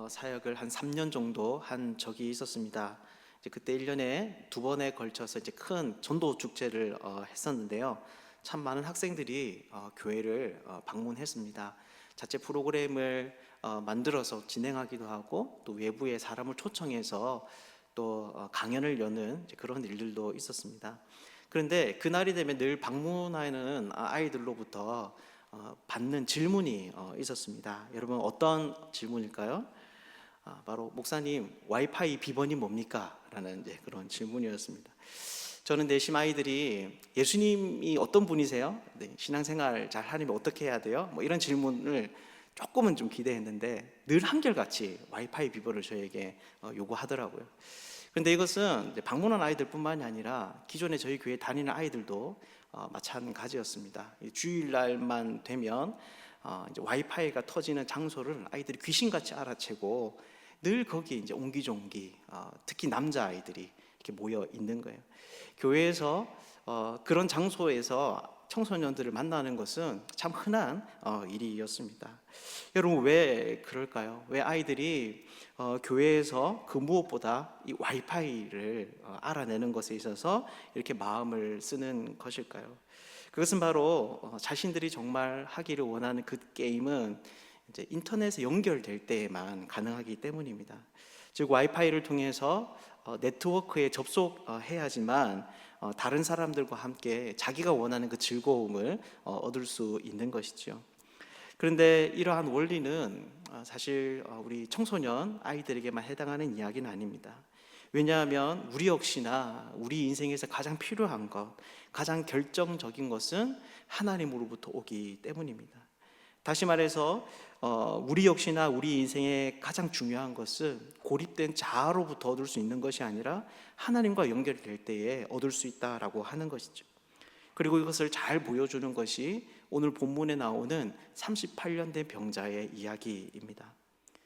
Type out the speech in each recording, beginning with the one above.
사역을 한 3년 정도 한 적이 있었습니다. 이제 그때 1년에 2번에 걸쳐서 이제 큰 전도 축제를 했었는데요. 참 많은 학생들이 교회를 방문했습니다. 자체 프로그램을 만들어서 진행하기도 하고, 또 외부의 사람을 초청해서 또 강연을 여는 그런 일들도 있었습니다. 그런데 그날이 되면 늘 방문하는 아이들로부터 받는 질문이 있었습니다. 여러분, 어떤 질문일까요? 바로 목사님, 와이파이 비번이 뭡니까? 라는 이제 그런 질문이었습니다. 저는 내심 아이들이 예수님이 어떤 분이세요? 네, 신앙생활 잘 하려면 어떻게 해야 돼요? 뭐 이런 질문을 조금은 좀 기대했는데 늘 한결같이 와이파이 비번을 저에게 요구하더라고요. 그런데 이것은 이제 방문한 아이들뿐만이 아니라 기존에 저희 교회 다니는 아이들도 마찬가지였습니다. 주일날만 되면 이제 와이파이가 터지는 장소를 아이들이 귀신같이 알아채고 늘 거기에 이제 옹기종기, 특히 남자 아이들이 이렇게 모여 있는 거예요. 교회에서 그런 장소에서 청소년들을 만나는 것은 참 흔한 일이었습니다. 여러분, 왜 그럴까요? 왜 아이들이 교회에서 그 무엇보다 이 와이파이를 알아내는 것에 있어서 이렇게 마음을 쓰는 것일까요? 그것은 바로 자신들이 정말 하기를 원하는 그 게임은 이제 인터넷에 연결될 때에만 가능하기 때문입니다. 즉 와이파이를 통해서 네트워크에 접속해야지만 다른 사람들과 함께 자기가 원하는 그 즐거움을 얻을 수 있는 것이죠. 그런데 이러한 원리는 사실 우리 청소년 아이들에게만 해당하는 이야기는 아닙니다. 왜냐하면 우리 역시나 우리 인생에서 가장 필요한 것, 가장 결정적인 것은 하나님으로부터 오기 때문입니다. 다시 말해서 우리 역시나 우리 인생의 가장 중요한 것은 고립된 자아로부터 얻을 수 있는 것이 아니라 하나님과 연결될 때에 얻을 수 있다라고 하는 것이죠. 그리고 이것을 잘 보여주는 것이 오늘 본문에 나오는 38년 된 병자의 이야기입니다.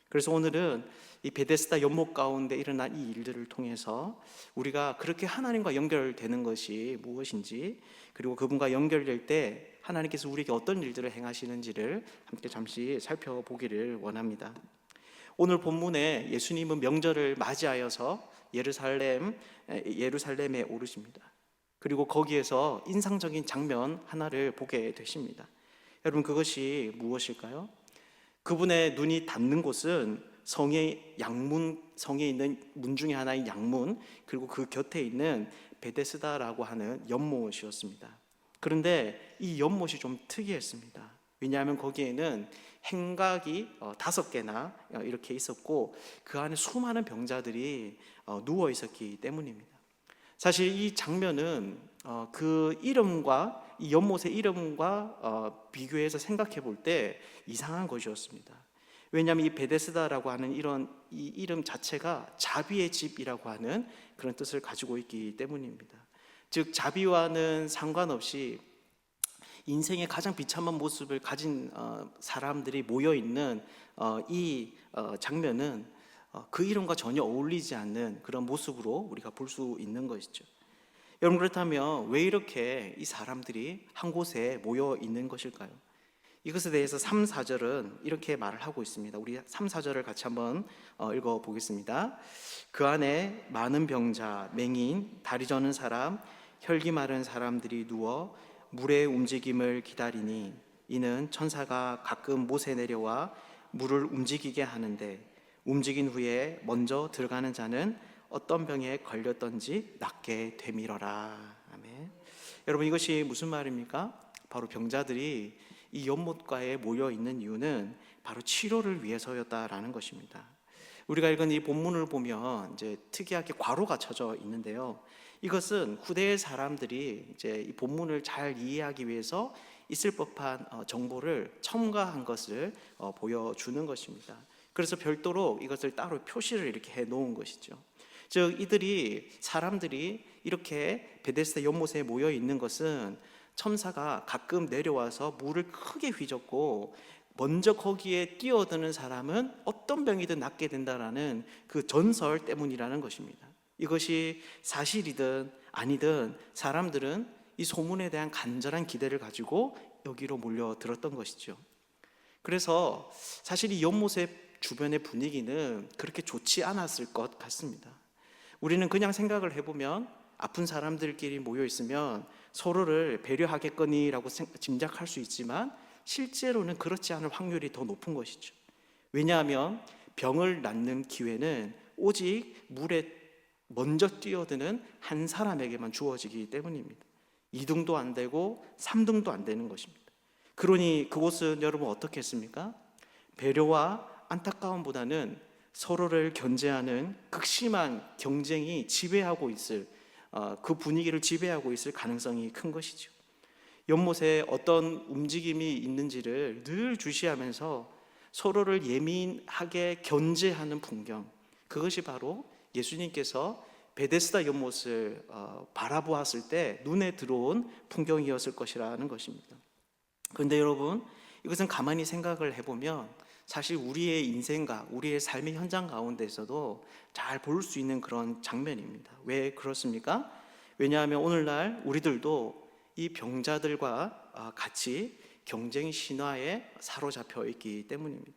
그래서 오늘은 이 베데스다 연못 가운데 일어난 이 일들을 통해서 우리가 그렇게 하나님과 연결되는 것이 무엇인지, 그리고 그분과 연결될 때 하나님께서 우리에게 어떤 일들을 행하시는지를 함께 잠시 살펴보기를 원합니다. 오늘 본문에 예수님은 명절을 맞이하여서 예루살렘에 오르십니다. 그리고 거기에서 인상적인 장면 하나를 보게 되십니다. 여러분, 그것이 무엇일까요? 그분의 눈이 닿는 곳은 성에 있는 문 중에 하나인 양문, 그리고 그 곁에 있는 베데스다라고 하는 연못이었습니다. 그런데 이 연못이 좀 특이했습니다. 왜냐하면 거기에는 행각이 5개나 이렇게 있었고 그 안에 수많은 병자들이 누워 있었기 때문입니다. 사실 이 장면은 그 이름과 이 연못의 이름과 비교해서 생각해 볼 때 이상한 것이었습니다. 왜냐하면 이 베데스다라고 하는 이 이름 자체가 자비의 집이라고 하는 그런 뜻을 가지고 있기 때문입니다. 즉 자비와는 상관없이 인생의 가장 비참한 모습을 가진 사람들이 모여 있는 이 장면은 그 이름과 전혀 어울리지 않는 그런 모습으로 우리가 볼 수 있는 것이죠. 여러분, 그렇다면 왜 이렇게 이 사람들이 한 곳에 모여 있는 것일까요? 이것에 대해서 3, 4절은 이렇게 말을 하고 있습니다. 우리 3, 4절을 같이 한번 읽어보겠습니다. 그 안에 많은 병자, 맹인, 다리 저는 사람, 혈기 마른 사람들이 누워 물의 움직임을 기다리니 이는 천사가 가끔 못에 내려와 물을 움직이게 하는데 움직인 후에 먼저 들어가는 자는 어떤 병에 걸렸던지 낫게 되밀어라. 아멘. 여러분, 이것이 무슨 말입니까? 바로 병자들이 이 연못가에 모여 있는 이유는 바로 치료를 위해서였다라는 것입니다. 우리가 읽은 이 본문을 보면 이제 특이하게 괄호가 쳐져 있는데요. 이것은 후대의 사람들이 이제 이 본문을 잘 이해하기 위해서 있을 법한 정보를 첨가한 것을 보여주는 것입니다. 그래서 별도로 이것을 따로 표시를 이렇게 해 놓은 것이죠. 즉 사람들이 이렇게 베데스다 연못에 모여 있는 것은 천사가 가끔 내려와서 물을 크게 휘젓고 먼저 거기에 뛰어드는 사람은 어떤 병이든 낫게 된다라는 그 전설 때문이라는 것입니다. 이것이 사실이든 아니든 사람들은 이 소문에 대한 간절한 기대를 가지고 여기로 몰려들었던 것이죠. 그래서 사실 이 연못에 주변의 분위기는 그렇게 좋지 않았을 것 같습니다. 우리는 그냥 생각을 해보면 아픈 사람들끼리 모여 있으면 서로를 배려하겠거니라고 짐작할 수 있지만 실제로는 그렇지 않을 확률이 더 높은 것이죠. 왜냐하면 병을 낫는 기회는 오직 물에 먼저 뛰어드는 한 사람에게만 주어지기 때문입니다. 2등도 안 되고 3등도 안 되는 것입니다. 그러니 그곳은 여러분 어떻게 했습니까? 배려와 안타까움보다는 서로를 견제하는 극심한 경쟁이 지배하고 있을, 그 분위기를 지배하고 있을 가능성이 큰 것이죠. 연못에 어떤 움직임이 있는지를 늘 주시하면서 서로를 예민하게 견제하는 풍경, 그것이 바로 예수님께서 베데스다 연못을 바라보았을 때 눈에 들어온 풍경이었을 것이라는 것입니다. 그런데 여러분, 이것은 가만히 생각을 해보면 사실 우리의 인생과 우리의 삶의 현장 가운데서도 잘 볼 수 있는 그런 장면입니다. 왜 그렇습니까? 왜냐하면 오늘날 우리들도 이 병자들과 같이 경쟁 신화에 사로잡혀 있기 때문입니다.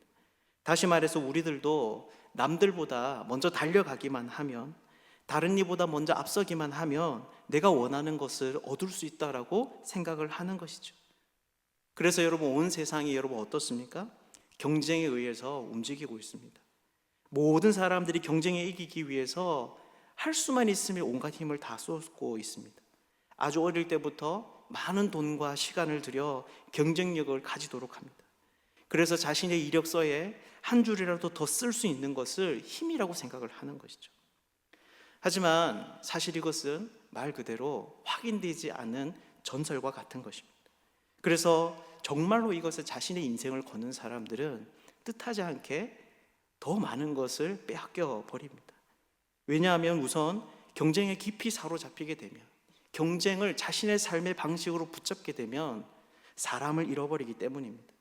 다시 말해서 우리들도 남들보다 먼저 달려가기만 하면, 다른 이보다 먼저 앞서기만 하면 내가 원하는 것을 얻을 수 있다라고 생각을 하는 것이죠. 그래서 여러분, 온 세상이 여러분 어떻습니까? 경쟁에 의해서 움직이고 있습니다. 모든 사람들이 경쟁에 이기기 위해서 할 수만 있으면 온갖 힘을 다 쏟고 있습니다. 아주 어릴 때부터 많은 돈과 시간을 들여 경쟁력을 가지도록 합니다. 그래서 자신의 이력서에 한 줄이라도 더 쓸 수 있는 것을 힘이라고 생각을 하는 것이죠. 하지만 사실 이것은 말 그대로 확인되지 않은 전설과 같은 것입니다. 그래서 정말로 이것에 자신의 인생을 거는 사람들은 뜻하지 않게 더 많은 것을 빼앗겨 버립니다. 왜냐하면 우선 경쟁에 깊이 사로잡히게 되면, 경쟁을 자신의 삶의 방식으로 붙잡게 되면 사람을 잃어버리기 때문입니다.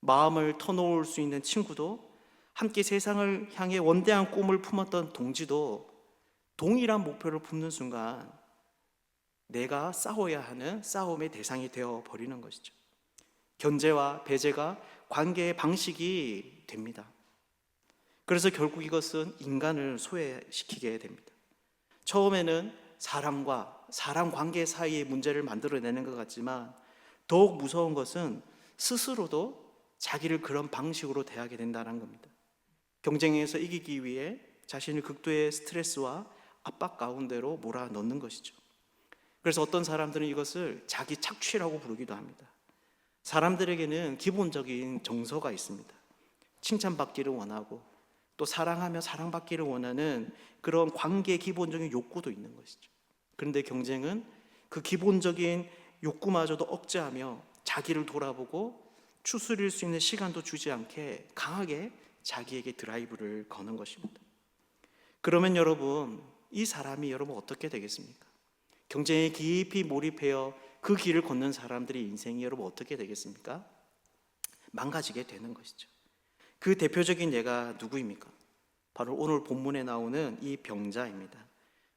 마음을 터놓을 수 있는 친구도, 함께 세상을 향해 원대한 꿈을 품었던 동지도 동일한 목표를 품는 순간 내가 싸워야 하는 싸움의 대상이 되어 버리는 것이죠. 견제와 배제가 관계의 방식이 됩니다. 그래서 결국 이것은 인간을 소외시키게 됩니다. 처음에는 사람과 사람 관계 사이의 문제를 만들어내는 것 같지만 더욱 무서운 것은 스스로도 자기를 그런 방식으로 대하게 된다는 겁니다. 경쟁에서 이기기 위해 자신을 극도의 스트레스와 압박 가운데로 몰아넣는 것이죠. 그래서 어떤 사람들은 이것을 자기 착취라고 부르기도 합니다. 사람들에게는 기본적인 정서가 있습니다. 칭찬받기를 원하고 또 사랑하며 사랑받기를 원하는 그런 관계의 기본적인 욕구도 있는 것이죠. 그런데 경쟁은 그 기본적인 욕구마저도 억제하며 자기를 돌아보고 추스릴 수 있는 시간도 주지 않게 강하게 자기에게 드라이브를 거는 것입니다. 그러면 여러분, 이 사람이 여러분 어떻게 되겠습니까? 경쟁에 깊이 몰입하여 그 길을 걷는 사람들의 인생이 여러분 어떻게 되겠습니까? 망가지게 되는 것이죠. 그 대표적인 예가 누구입니까? 바로 오늘 본문에 나오는 이 병자입니다.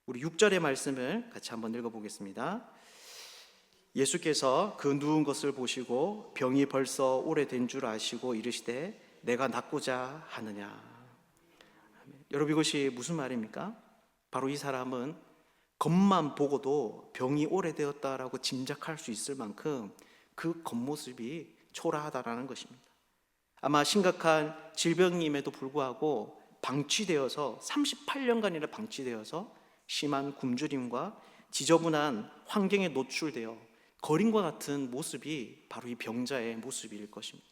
우리 6절의 말씀을 같이 한번 읽어보겠습니다. 예수께서 그 누운 것을 보시고 병이 벌써 오래된 줄 아시고 이르시되 내가 낫고자 하느냐. 여러분, 이것이 무슨 말입니까? 바로 이 사람은 겉만 보고도 병이 오래되었다라고 짐작할 수 있을 만큼 그 겉모습이 초라하다라는 것입니다. 아마 심각한 질병임에도 불구하고 방치되어서 38년간이나 방치되어서 심한 굶주림과 지저분한 환경에 노출되어 거린과 같은 모습이 바로 이 병자의 모습일 것입니다.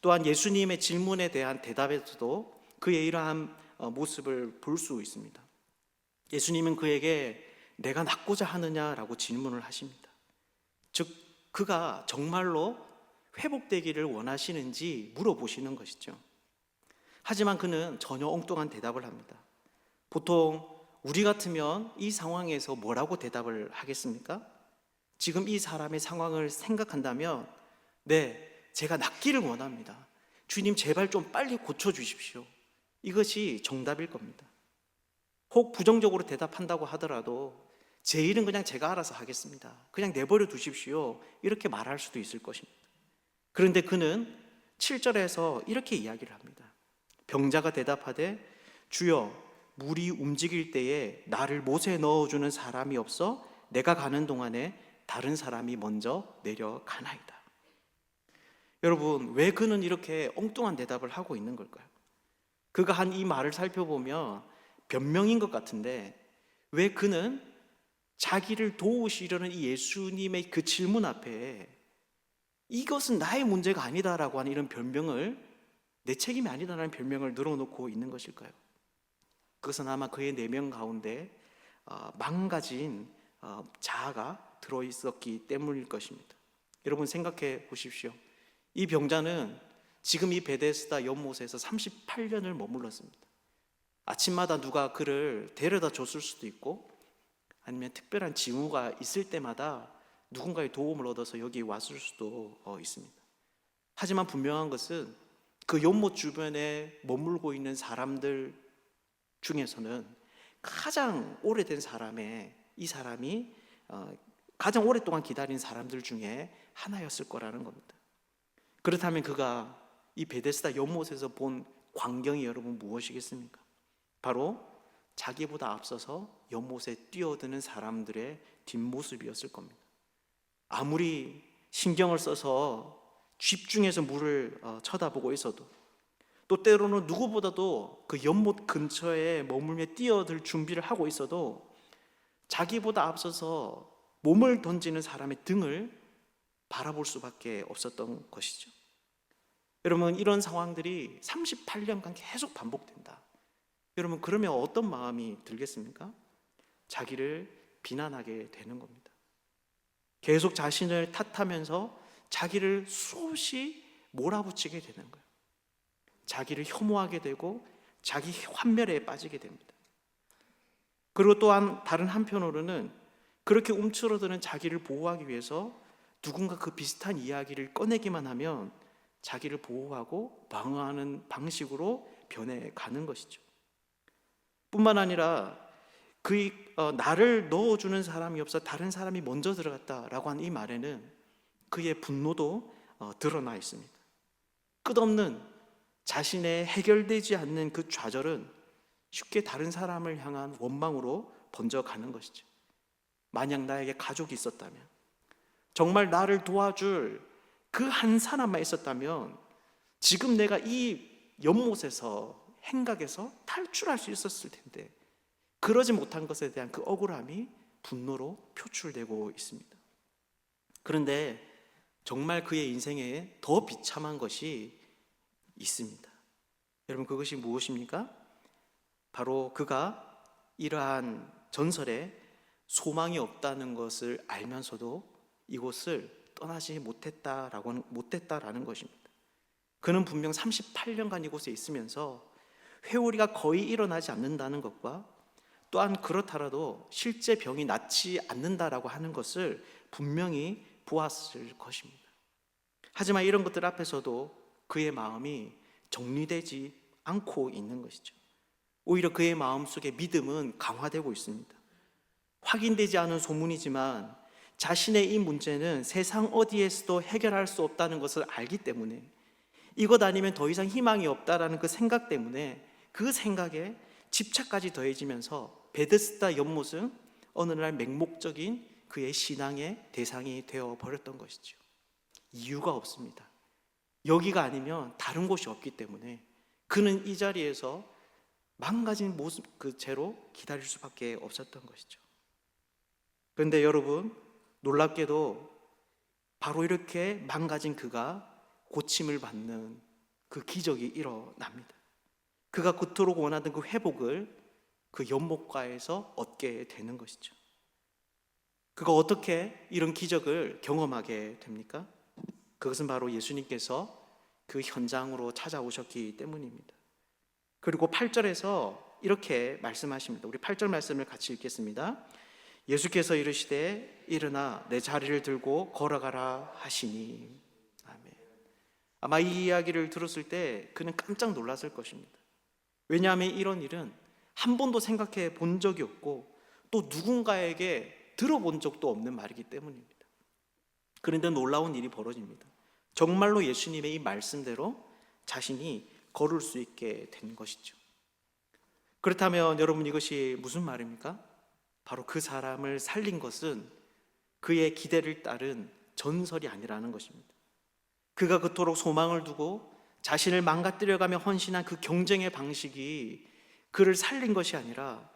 또한 예수님의 질문에 대한 대답에서도 그의 이러한 모습을 볼 수 있습니다. 예수님은 그에게 내가 낫고자 하느냐라고 질문을 하십니다. 즉 그가 정말로 회복되기를 원하시는지 물어보시는 것이죠. 하지만 그는 전혀 엉뚱한 대답을 합니다. 보통 우리 같으면 이 상황에서 뭐라고 대답을 하겠습니까? 지금 이 사람의 상황을 생각한다면 네, 제가 낫기를 원합니다. 주님 제발 좀 빨리 고쳐주십시오. 이것이 정답일 겁니다. 혹 부정적으로 대답한다고 하더라도 제 일은 그냥 제가 알아서 하겠습니다. 그냥 내버려 두십시오. 이렇게 말할 수도 있을 것입니다. 그런데 그는 7절에서 이렇게 이야기를 합니다. 병자가 대답하되 주여 물이 움직일 때에 나를 못에 넣어주는 사람이 없어 내가 가는 동안에 다른 사람이 먼저 내려가나이다. 여러분, 왜 그는 이렇게 엉뚱한 대답을 하고 있는 걸까요? 그가 한 이 말을 살펴보면 변명인 것 같은데 왜 그는 자기를 도우시려는 이 예수님의 그 질문 앞에 이것은 나의 문제가 아니다라고 하는 이런 변명을, 내 책임이 아니다라는 변명을 늘어놓고 있는 것일까요? 그것은 아마 그의 내면 가운데 망가진 자아가 들어있었기 때문일 것입니다. 여러분 생각해 보십시오. 이 병자는 지금 이 베데스다 연못에서 38년을 머물렀습니다. 아침마다 누가 그를 데려다 줬을 수도 있고 아니면 특별한 징후가 있을 때마다 누군가의 도움을 얻어서 여기 왔을 수도 있습니다. 하지만 분명한 것은 그 연못 주변에 머물고 있는 사람들 중에서는 가장 오래된 이 사람이 가장 오랫동안 기다린 사람들 중에 하나였을 거라는 겁니다. 그렇다면 그가 이 베데스다 연못에서 본 광경이 여러분 무엇이겠습니까? 바로 자기보다 앞서서 연못에 뛰어드는 사람들의 뒷모습이었을 겁니다. 아무리 신경을 써서 집중해서 물을 쳐다보고 있어도, 또 때로는 누구보다도 그 연못 근처에 머물며 뛰어들 준비를 하고 있어도 자기보다 앞서서 몸을 던지는 사람의 등을 바라볼 수밖에 없었던 것이죠. 여러분, 이런 상황들이 38년간 계속 반복된다. 여러분, 그러면 어떤 마음이 들겠습니까? 자기를 비난하게 되는 겁니다. 계속 자신을 탓하면서 자기를 수없이 몰아붙이게 되는 거예요. 자기를 혐오하게 되고 자기 환멸에 빠지게 됩니다. 그리고 또한 다른 한편으로는 그렇게 움츠러드는 자기를 보호하기 위해서 누군가 그 비슷한 이야기를 꺼내기만 하면 자기를 보호하고 방어하는 방식으로 변해가는 것이죠. 뿐만 아니라 나를 넣어주는 사람이 없어 다른 사람이 먼저 들어갔다라고 한 이 말에는 그의 분노도 드러나 있습니다. 끝없는 자신의 해결되지 않는 그 좌절은 쉽게 다른 사람을 향한 원망으로 번져가는 것이죠. 만약 나에게 가족이 있었다면, 정말 나를 도와줄 그 한 사람만 있었다면 지금 내가 이 연못에서, 행각에서 탈출할 수 있었을 텐데 그러지 못한 것에 대한 그 억울함이 분노로 표출되고 있습니다. 그런데 정말 그의 인생에 더 비참한 것이 있습니다. 여러분, 그것이 무엇입니까? 바로 그가 이러한 전설에 소망이 없다는 것을 알면서도 이곳을 떠나지 못했다라는 것입니다. 그는 분명 38년간 이곳에 있으면서 회오리가 거의 일어나지 않는다는 것과 또한 그렇더라도 실제 병이 낫지 않는다라고 하는 것을 분명히 보았을 것입니다. 하지만 이런 것들 앞에서도 그의 마음이 정리되지 않고 있는 것이죠. 오히려 그의 마음속에 믿음은 강화되고 있습니다. 확인되지 않은 소문이지만 자신의 이 문제는 세상 어디에서도 해결할 수 없다는 것을 알기 때문에, 이것 아니면 더 이상 희망이 없다라는 그 생각 때문에 그 생각에 집착까지 더해지면서 베데스다 연못은 어느 날 맹목적인 그의 신앙의 대상이 되어버렸던 것이죠. 이유가 없습니다. 여기가 아니면 다른 곳이 없기 때문에 그는 이 자리에서 망가진 모습 그 채로 기다릴 수밖에 없었던 것이죠. 그런데 여러분, 놀랍게도 바로 이렇게 망가진 그가 고침을 받는 그 기적이 일어납니다. 그가 그토록 원하던 그 회복을 그 연못가에서 얻게 되는 것이죠. 그가 어떻게 이런 기적을 경험하게 됩니까? 그것은 바로 예수님께서 그 현장으로 찾아오셨기 때문입니다. 그리고 8절에서 이렇게 말씀하십니다. 우리 8절 말씀을 같이 읽겠습니다. 예수께서 이르시되 일어나 내 자리를 들고 걸어가라 하시니. 아멘. 아마 이 이야기를 들었을 때 그는 깜짝 놀랐을 것입니다. 왜냐하면 이런 일은 한 번도 생각해 본 적이 없고 또 누군가에게 들어본 적도 없는 말이기 때문입니다. 그런데 놀라운 일이 벌어집니다. 정말로 예수님의 이 말씀대로 자신이 걸을 수 있게 된 것이죠. 그렇다면 여러분, 이것이 무슨 말입니까? 바로 그 사람을 살린 것은 그의 기대를 따른 전설이 아니라는 것입니다. 그가 그토록 소망을 두고 자신을 망가뜨려가며 헌신한 그 경쟁의 방식이 그를 살린 것이 아니라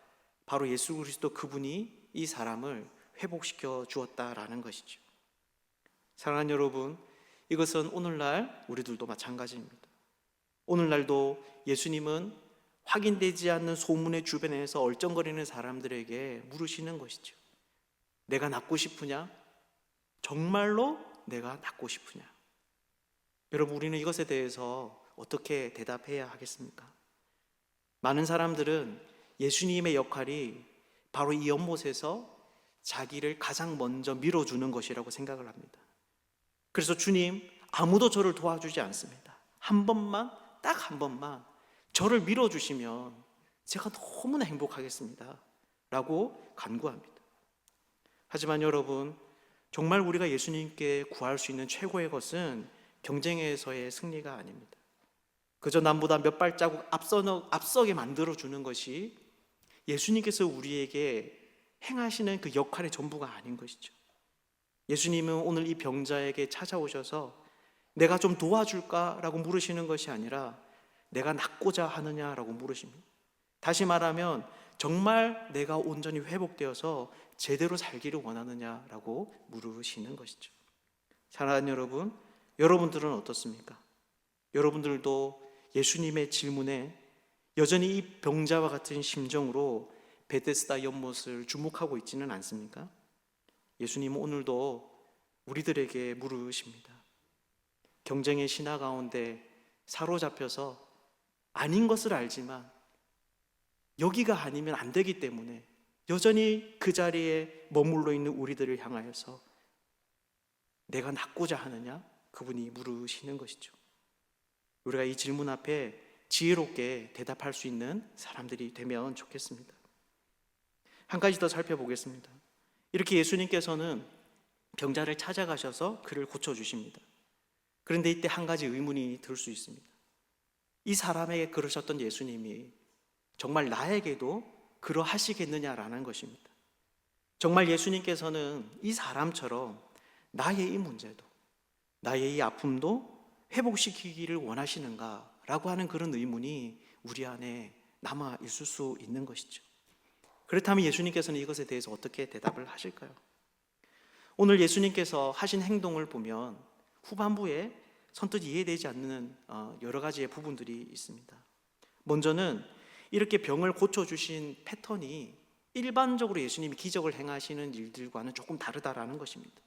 바로 예수 그리스도 그분이 이 사람을 회복시켜 주었다라는 것이죠. 사랑하는 여러분, 이것은 오늘날 우리들도 마찬가지입니다. 오늘날도 예수님은 확인되지 않는 소문의 주변에서 얼쩡거리는 사람들에게 물으시는 것이죠. 내가 낫고 싶으냐? 정말로 내가 낫고 싶으냐? 여러분, 우리는 이것에 대해서 어떻게 대답해야 하겠습니까? 많은 사람들은 예수님의 역할이 바로 이 연못에서 자기를 가장 먼저 밀어주는 것이라고 생각을 합니다. 그래서 주님, 아무도 저를 도와주지 않습니다. 한 번만, 딱 한 번만 저를 밀어주시면 제가 너무나 행복하겠습니다 라고 간구합니다. 하지만 여러분, 정말 우리가 예수님께 구할 수 있는 최고의 것은 경쟁에서의 승리가 아닙니다. 그저 남보다 몇 발자국 앞서게 만들어주는 것이 예수님께서 우리에게 행하시는 그 역할의 전부가 아닌 것이죠. 예수님은 오늘 이 병자에게 찾아오셔서 내가 좀 도와줄까라고 물으시는 것이 아니라 내가 낫고자 하느냐라고 물으십니다. 다시 말하면 정말 내가 온전히 회복되어서 제대로 살기를 원하느냐라고 물으시는 것이죠. 사랑하는 여러분, 여러분들은 어떻습니까? 여러분들도 예수님의 질문에 여전히 이 병자와 같은 심정으로 베데스다 연못을 주목하고 있지는 않습니까? 예수님은 오늘도 우리들에게 물으십니다. 경쟁의 신화 가운데 사로잡혀서 아닌 것을 알지만 여기가 아니면 안 되기 때문에 여전히 그 자리에 머물러 있는 우리들을 향하여서 내가 낫고자 하느냐? 그분이 물으시는 것이죠. 우리가 이 질문 앞에 지혜롭게 대답할 수 있는 사람들이 되면 좋겠습니다. 한 가지 더 살펴보겠습니다. 이렇게 예수님께서는 병자를 찾아가셔서 그를 고쳐주십니다. 그런데 이때 한 가지 의문이 들 수 있습니다. 이 사람에게 그러셨던 예수님이 정말 나에게도 그러하시겠느냐라는 것입니다. 정말 예수님께서는 이 사람처럼 나의 이 문제도, 나의 이 아픔도 회복시키기를 원하시는가? 라고 하는 그런 의문이 우리 안에 남아 있을 수 있는 것이죠. 그렇다면 예수님께서는 이것에 대해서 어떻게 대답을 하실까요? 오늘 예수님께서 하신 행동을 보면 후반부에 선뜻 이해되지 않는 여러 가지의 부분들이 있습니다. 먼저는 이렇게 병을 고쳐주신 패턴이 일반적으로 예수님이 기적을 행하시는 일들과는 조금 다르다라는 것입니다.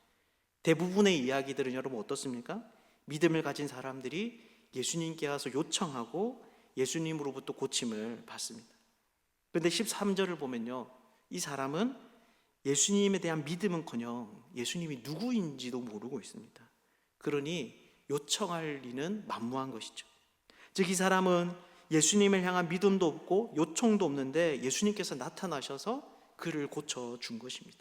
대부분의 이야기들은 여러분 어떻습니까? 믿음을 가진 사람들이 예수님께 와서 요청하고 예수님으로부터 고침을 받습니다. 그런데 13절을 보면요, 이 사람은 예수님에 대한 믿음은커녕 예수님이 누구인지도 모르고 있습니다. 그러니 요청할 리는 만무한 것이죠. 즉, 이 사람은 예수님을 향한 믿음도 없고 요청도 없는데 예수님께서 나타나셔서 그를 고쳐준 것입니다.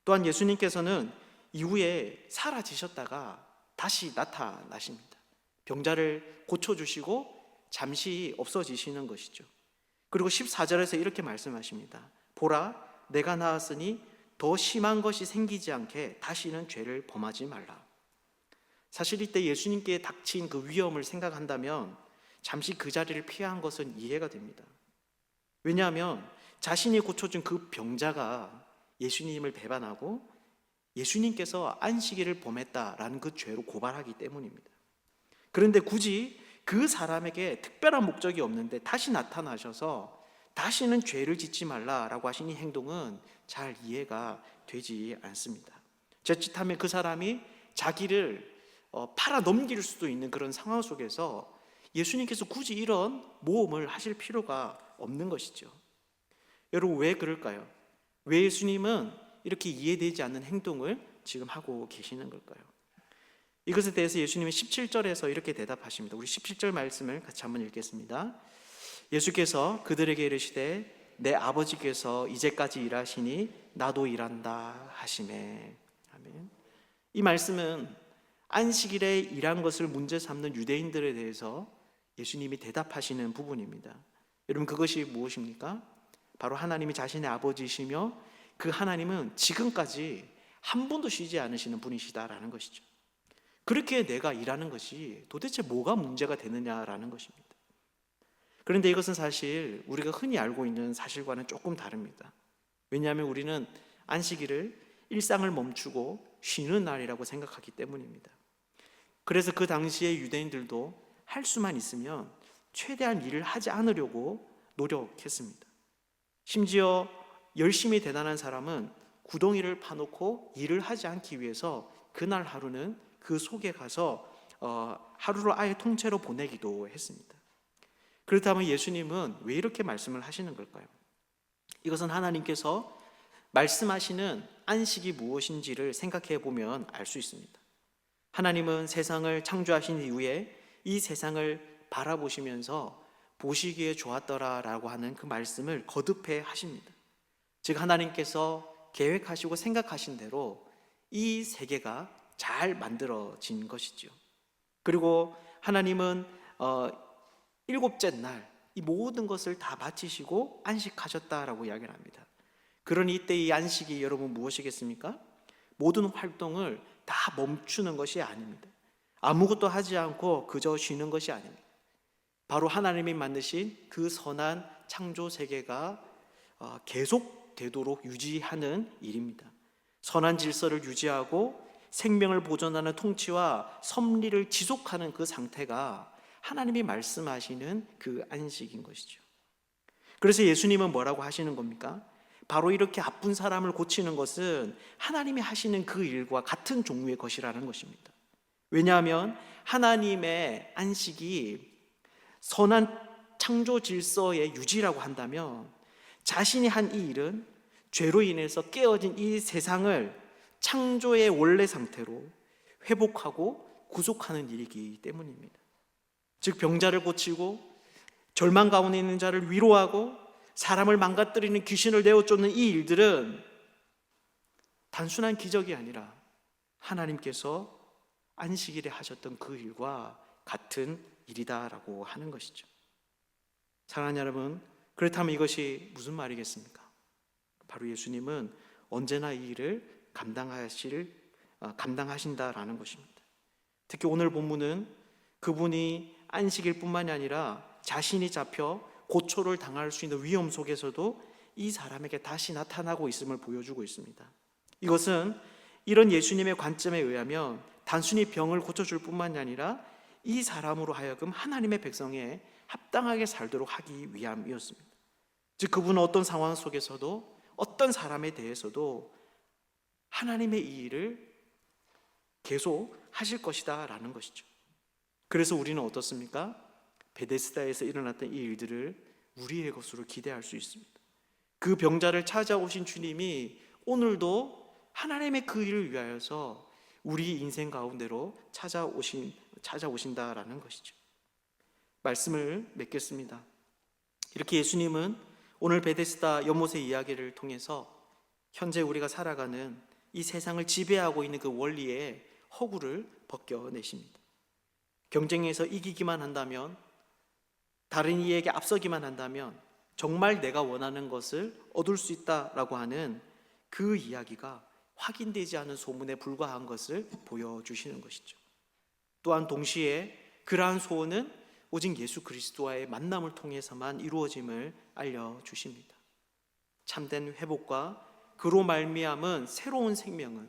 또한 예수님께서는 이후에 사라지셨다가 다시 나타나십니다. 병자를 고쳐주시고 잠시 없어지시는 것이죠. 그리고 14절에서 이렇게 말씀하십니다. 보라, 내가 나았으니 더 심한 것이 생기지 않게 다시는 죄를 범하지 말라. 사실 이때 예수님께 닥친 그 위험을 생각한다면 잠시 그 자리를 피한 것은 이해가 됩니다. 왜냐하면 자신이 고쳐준 그 병자가 예수님을 배반하고 예수님께서 안식일을 범했다라는 그 죄로 고발하기 때문입니다. 그런데 굳이 그 사람에게 특별한 목적이 없는데 다시 나타나셔서 다시는 죄를 짓지 말라라고 하신 이 행동은 잘 이해가 되지 않습니다. 자칫하면 그 사람이 자기를 팔아 넘길 수도 있는 그런 상황 속에서 예수님께서 굳이 이런 모험을 하실 필요가 없는 것이죠. 여러분, 왜 그럴까요? 왜 예수님은 이렇게 이해되지 않는 행동을 지금 하고 계시는 걸까요? 이것에 대해서 예수님은 17절에서 이렇게 대답하십니다. 우리 17절 말씀을 같이 한번 읽겠습니다. 예수께서 그들에게 이르시되 내 아버지께서 이제까지 일하시니 나도 일한다 하시매. 아멘. 이 말씀은 안식일에 일한 것을 문제 삼는 유대인들에 대해서 예수님이 대답하시는 부분입니다. 여러분, 그것이 무엇입니까? 바로 하나님이 자신의 아버지이시며 그 하나님은 지금까지 한 번도 쉬지 않으시는 분이시다라는 것이죠. 그렇게 내가 일하는 것이 도대체 뭐가 문제가 되느냐라는 것입니다. 그런데 이것은 사실 우리가 흔히 알고 있는 사실과는 조금 다릅니다. 왜냐하면 우리는 안식일을 일상을 멈추고 쉬는 날이라고 생각하기 때문입니다. 그래서 그 당시에 유대인들도 할 수만 있으면 최대한 일을 하지 않으려고 노력했습니다. 심지어 열심히 대단한 사람은 구덩이를 파놓고 일을 하지 않기 위해서 그날 하루는 그 속에 가서 하루를 아예 통째로 보내기도 했습니다. 그렇다면 예수님은 왜 이렇게 말씀을 하시는 걸까요? 이것은 하나님께서 말씀하시는 안식이 무엇인지를 생각해 보면 알 수 있습니다. 하나님은 세상을 창조하신 이후에 이 세상을 바라보시면서 보시기에 좋았더라라고 하는 그 말씀을 거듭해 하십니다. 즉, 하나님께서 계획하시고 생각하신 대로 이 세계가 잘 만들어진 것이죠. 그리고 하나님은 일곱째 날 이 모든 것을 다 마치시고 안식하셨다라고 이야기를 합니다. 그러니 이때 이 안식이 여러분 무엇이겠습니까? 모든 활동을 다 멈추는 것이 아닙니다. 아무것도 하지 않고 그저 쉬는 것이 아닙니다. 바로 하나님이 만드신 그 선한 창조 세계가 계속되도록 유지하는 일입니다. 선한 질서를 유지하고 생명을 보존하는 통치와 섭리를 지속하는 그 상태가 하나님이 말씀하시는 그 안식인 것이죠. 그래서 예수님은 뭐라고 하시는 겁니까? 바로 이렇게 아픈 사람을 고치는 것은 하나님이 하시는 그 일과 같은 종류의 것이라는 것입니다. 왜냐하면 하나님의 안식이 선한 창조 질서의 유지라고 한다면 자신이 한 이 일은 죄로 인해서 깨어진 이 세상을 창조의 원래 상태로 회복하고 구속하는 일이기 때문입니다. 즉, 병자를 고치고 절망 가운데 있는 자를 위로하고 사람을 망가뜨리는 귀신을 내어쫓는 이 일들은 단순한 기적이 아니라 하나님께서 안식일에 하셨던 그 일과 같은 일이다라고 하는 것이죠. 사랑하는 여러분, 그렇다면 이것이 무슨 말이겠습니까? 바로 예수님은 언제나 이 일을 감당하신다라는 것입니다. 특히 오늘 본문은 그분이 안식일 뿐만이 아니라 자신이 잡혀 고초를 당할 수 있는 위험 속에서도 이 사람에게 다시 나타나고 있음을 보여주고 있습니다. 이것은 이런 예수님의 관점에 의하면 단순히 병을 고쳐줄 뿐만이 아니라 이 사람으로 하여금 하나님의 백성에 합당하게 살도록 하기 위함이었습니다. 즉, 그분은 어떤 상황 속에서도 어떤 사람에 대해서도 하나님의 이 일을 계속 하실 것이다 라는 것이죠. 그래서 우리는 어떻습니까? 베데스다에서 일어났던 이 일들을 우리의 것으로 기대할 수 있습니다. 그 병자를 찾아오신 주님이 오늘도 하나님의 그 일을 위하여서 우리 인생 가운데로 찾아오신다라는 것이죠. 말씀을 맺겠습니다. 이렇게 예수님은 오늘 베데스다 연못의 이야기를 통해서 현재 우리가 살아가는 이 세상을 지배하고 있는 그 원리의 허구를 벗겨내십니다. 경쟁에서 이기기만 한다면, 다른 이에게 앞서기만 한다면 정말 내가 원하는 것을 얻을 수 있다라고 하는 그 이야기가 확인되지 않은 소문에 불과한 것을 보여주시는 것이죠. 또한 동시에 그러한 소원은 오직 예수 그리스도와의 만남을 통해서만 이루어짐을 알려주십니다. 참된 회복과 그로 말미암은 새로운 생명은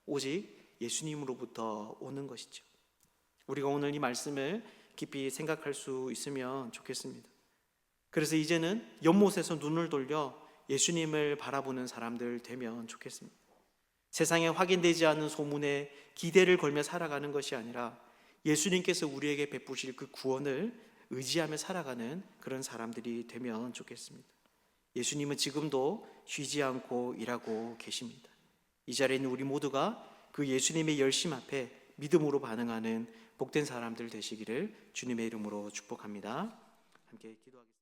오직 예수님으로부터 오는 것이죠. 우리가 오늘 이 말씀을 깊이 생각할 수 있으면 좋겠습니다. 그래서 이제는 연못에서 눈을 돌려 예수님을 바라보는 사람들 되면 좋겠습니다. 세상에 확인되지 않는 소문에 기대를 걸며 살아가는 것이 아니라 예수님께서 우리에게 베푸실 그 구원을 의지하며 살아가는 그런 사람들이 되면 좋겠습니다. 예수님은 지금도 쉬지 않고 일하고 계십니다. 이 자리에 있는 우리 모두가 그 예수님의 열심 앞에 믿음으로 반응하는 복된 사람들 되시기를 주님의 이름으로 축복합니다. 함께 기도하겠습니다.